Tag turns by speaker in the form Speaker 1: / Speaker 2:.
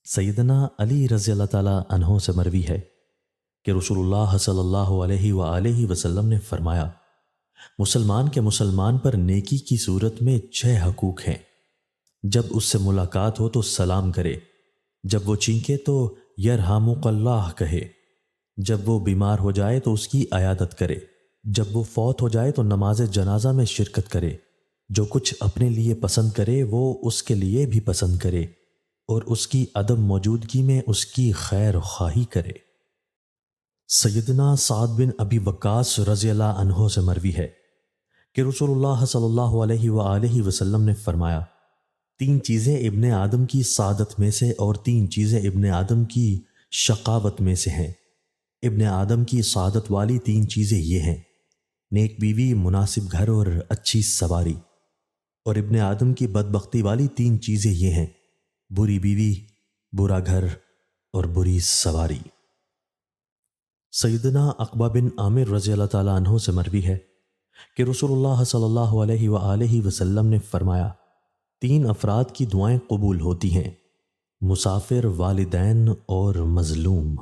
Speaker 1: سیدنا علی رضی اللہ تعالیٰ عنہ سے مروی ہے کہ رسول اللہ صلی اللہ علیہ وآلہ وسلم نے فرمایا، مسلمان کے مسلمان پر نیکی کی صورت میں 6 حقوق ہیں۔ جب اس سے ملاقات ہو تو سلام کرے، جب وہ چینکے تو یرحمک اللہ کہے، جب وہ بیمار ہو جائے تو اس کی عیادت کرے، جب وہ فوت ہو جائے تو نماز جنازہ میں شرکت کرے، جو کچھ اپنے لیے پسند کرے وہ اس کے لیے بھی پسند کرے، اور اس کی عدم موجودگی میں اس کی خیر خواہی کرے۔ سیدنا سعد بن ابی وقاص رضی اللہ عنہ سے مروی ہے کہ رسول اللہ صلی اللہ علیہ وآلہ وسلم نے فرمایا، 3 چیزیں ابن آدم کی سعادت میں سے اور 3 چیزیں ابن آدم کی شقاوت میں سے ہیں۔ ابن آدم کی سعادت والی 3 چیزیں یہ ہیں: نیک بیوی، مناسب گھر اور اچھی سواری۔ اور ابن آدم کی بدبختی والی 3 چیزیں یہ ہیں: بری بیوی، برا گھر اور بری سواری۔ سیدنا عقبہ بن عامر رضی اللہ تعالیٰ عنہ سے مروی ہے کہ رسول اللہ صلی اللہ علیہ وآلہ وسلم نے فرمایا، 3 افراد کی دعائیں قبول ہوتی ہیں: مسافر، والدین اور مظلوم۔